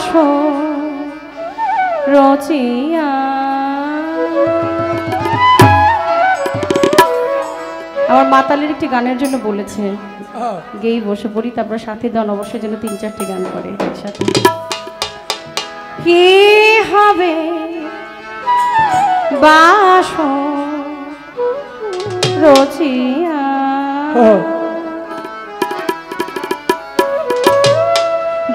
বাসর রচিয়া। আমার মাতালের একটি গানের জন্য বলেছে গেই বসে পড়ি, তারপর সাথে দেন অবশ্যই যেন 3-4টি গান করে একসাথে। কি হবে বাসর রচিয়া,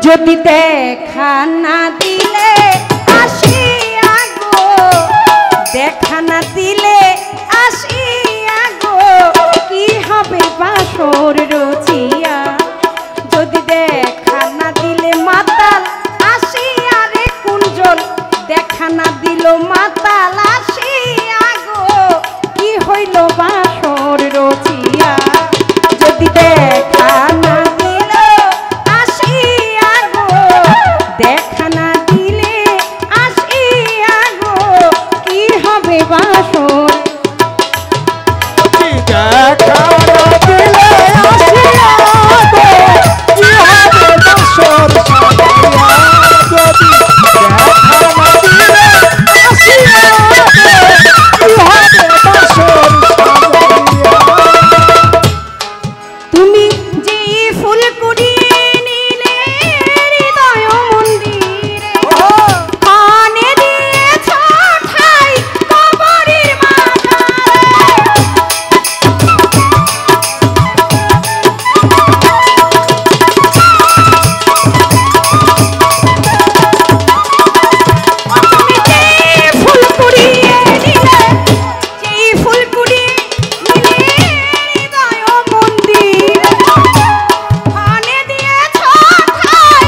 যদি দেখা না দিলে আসিয়া গো, দেখা না দিলে আসিয়া গো, কি হবে বাসর রচিয়া। যদি দেখা না দিলে মাতাল আসিয়া রে কুঞ্জল, দেখা না দিল মাতাল আসিয়া গো, কি হইল বাসর রচিয়া। যদি দেখা না দিল আসিয়া গো, দেখা না দিলে আসিয়া গো, কি হবে বাসর। দেখা না দিলে আসিয়া গো, কি হবে বাসর সাজাইয়া। যদি দেখা না দিলে আসিয়া গো, কি হবে বাসর সাজাইয়া। তুমি যে ফুল কুড়িয়ে নিলে হৃদয় মন্দিরে, কানে দিয়েছ ঠাই কবরের মাঝারে। তুমি যে ফুল কুড়িয়ে নিলে, যে ফুল কুড়িয়ে নিলে হৃদয় মন্দিরে, কানে দিয়েছ ঠাই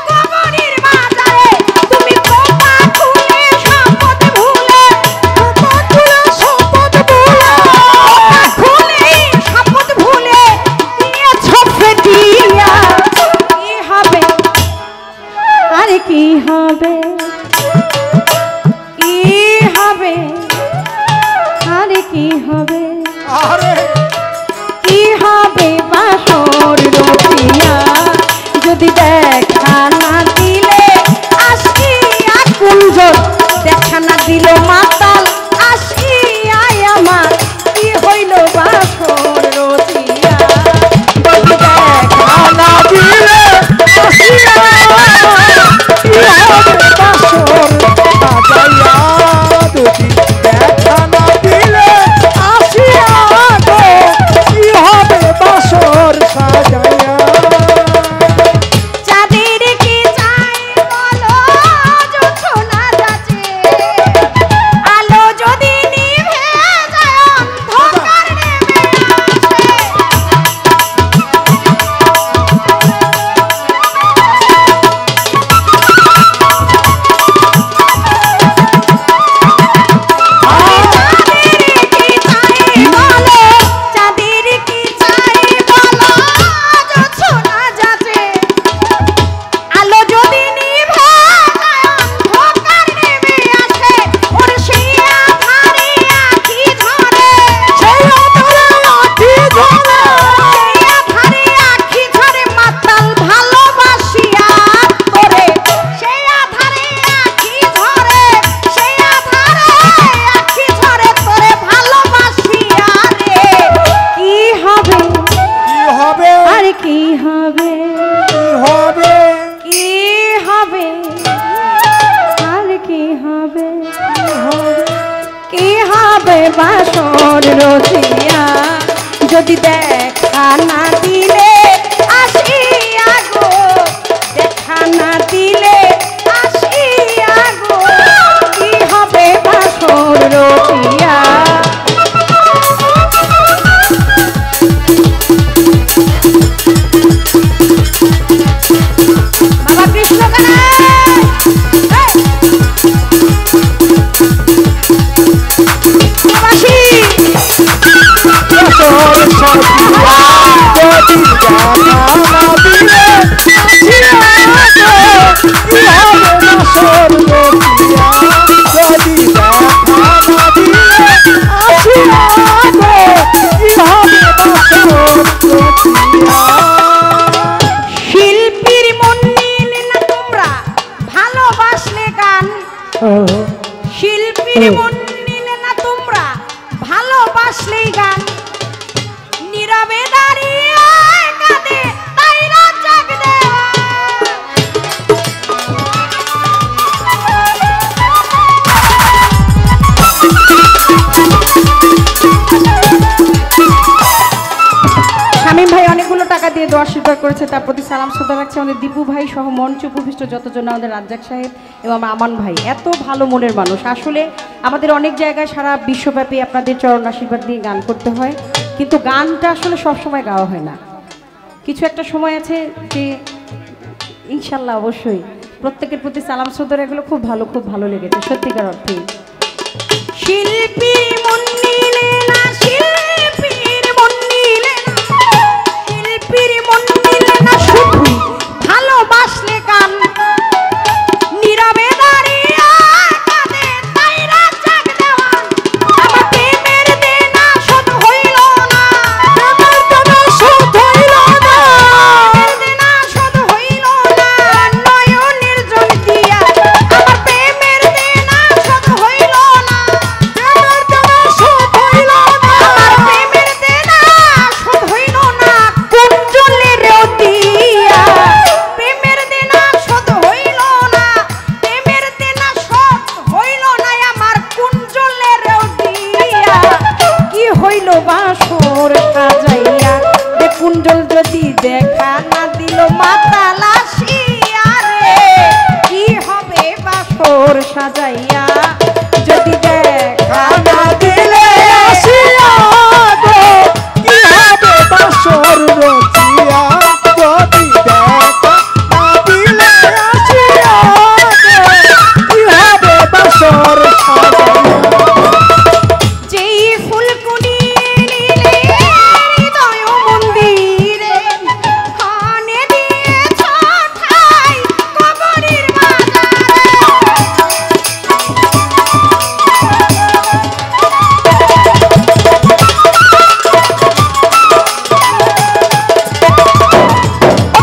কবরের মাঝারে। তুমি কোপা খুলে শপথ ভুলে, কোপা খুলে শপথ ভুলে, খুলে শপথ ভুলে দিয়েছ ফেটিয়া। কি হবে আরে কি হবে, কি হবে আরে কি হবে, আরে কি হবে বাসর রচিয়া। যদি দেখা না দিলে আসিয়া কুঞ্জল, দেখা না দিল মাতাল আসিয়া আমার, কি হইল বাসর রচিয়া। যদি দেখা না দিলে আসিয়া গো, কি হবে বাসর সাজাইয়া। যদি দেখা না দিলে আসিয়া গো, কি হবে বাসর সাজাইয়া। চাঁদের কি চাই বলো জোছনা যাচ্ছে, আলো যদি নিভে যায় অন্ধকার নেমে আসে। চাঁদের কি চাই বলো, চাঁদের কি চাই বলো জোছনা যাচ্ছে, আলো যদি নিভে যায় অন্ধকার নেমে আসে। ওর সেই আধারে আঁখি ঝরে, সেই আধারে আঁখি ঝরে, সেই আধারে আঁখি ঝরে মাতাল ভালোবাসিয়া তোরে। সেই আধারে আঁখি ঝরে, সেই আধারে আঁখি ঝরে তোরে ভালোবাসিয়া রে। কি হবে কি হবে, আরে কি হবে, কি হবে, কি হবে আর কি হবে, কি হবে বাসর রচিয়া। যদি দেখা না দিলে আসিয়া গো, দেখা না দিলে আসিয়া গো, কি হবে বাসর রচিয়া। বাবা কৃষ্ণ শিল্পীর মন নিন না তোমরা শিল্পীর মন নিলে না তোমরা, ভালোবাসলেই গান, নীরবে দাঁড়িয়ে কাঁদে তাই রাত জাগদে। শামীম ভাই অনেকগুলো টাকা দিয়ে দোয়া স্বীকার করেছে, তার প্রতি সালাম শ্রদ্ধা রাখছে আমাদের দীপু ভাই সহ মঞ্চ উপবিষ্ট যতজন, আমাদের রাজ্জাক সাহেব এবং আমান ভাই। এত ভালো মনের মানুষ। আসলে আমাদের অনেক জায়গায় সারা বিশ্বব্যাপী আপনাদের চরণ আশীর্বাদ দিয়ে গান করতে হয়, কিন্তু গানটা আসলে সবসময় গাওয়া হয় না। কিছু একটা সময় আছে যে ইনশাল্লাহ অবশ্যই প্রত্যেকের প্রতি সালাম শ্রদ্ধা, এগুলো খুব ভালো লেগেছে সত্যিকার অর্থে। শিল্পী মন নিলে না, শিল্পীর মন নিলে না, শিল্পীর মন নিলে না, শুধু ভালোবাসলে গান, নীরবে দাঁড়িয়ে কাঁদে তাই রাত জাগ দেওয়ান। আমার প্রেমের দেনা শোধ হইল না, প্রেমের দেনা শোধ হইল না, প্রেমের দেনা শোধ হইল না, নয়নের জল দিয়া। আমার প্রেমের দেনা শোধ হইল না, প্রেমের দেনা শোধ হইল না, আমার প্রেমের দেনা শোধ হইল না, কোন জলের দিয়া। প্রেমের দেনা শোধ হইল না, প্রেমের দেনা শোধ হইল না, আমার কোন জলের দিয়া। কি হইল বাসর সাজাইয়া, দেখুন জল যদি দেখা না দিল মাতাল আসিয়া রে। কি হবে বাসর সাজাইয়া যদি দেখা না দিলে আসিয়া গো কি হবে বাসর রচিয়া যদি দেখা না দিলে আসিয়া গো কি হবে বাসর যেই ফুলকুনি নিলে হৃদয় মন্দিরে, খানে দিয়েছ ঠাই কবরের মাজারে।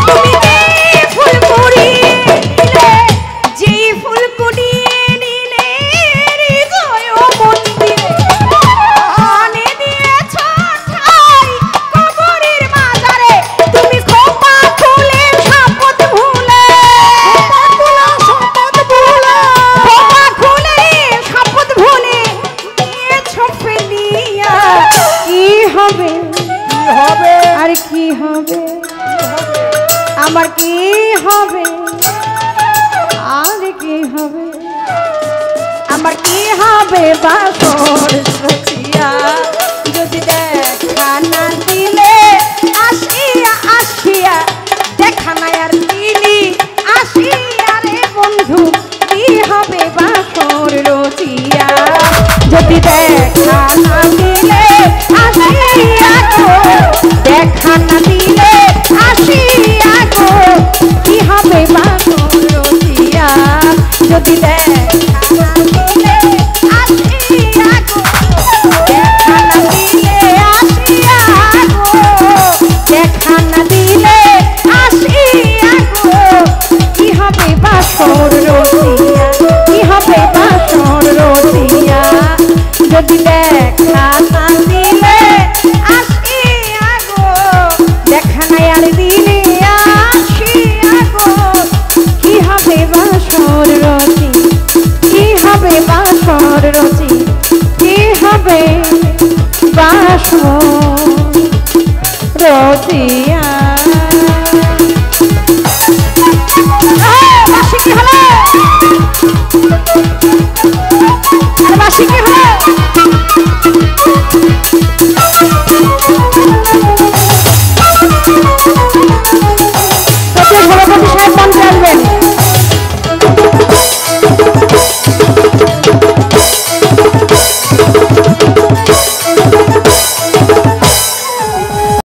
তুমি যেই ফুলকুনি নিলে, যেই ফুলকুনি নিলে হৃদয় মন্দিরে, খানে দিয়েছ ঠাই কবরের মাজারে। তুমি খোপা খুলে শপথ ভুলে, খোপা খুলে শপথ ভুলে দিয়েছ ফেলিয়া। কি হবে কি হবে আর কি হবে, আমার কি হবে আর কি হবে, আমার কি হবে বাসর সচিয়া যদি দেখা না দিলে আসিয়া আসিয়া, দেখা না আর দিলি আসিয়া রে বন্ধু। কি হবে বাসর রচিয়া যদি দেখা না দিলে আসিয়া গো, দেখা না দিলে আসিয়া গো। কি হবে বাসর রচিয়া যদি দেখা না দিলে আসিয়া গো, দেখা না দিলে আসিয়া গো, দেখা না দিলে আসিয়া গো। কি হবে বাসর রচিয়া, কি হবে বাসর রচিয়া যদি দেখা না দিলে আসিয়া গো, দেখা না আর দিলে আসিয়া গো। কি হবে বাসর রচি, কি হবে বাসর রচি, কি হবে বাসর রচিয়া। বাসি কি হলো, বাসি কি হলো।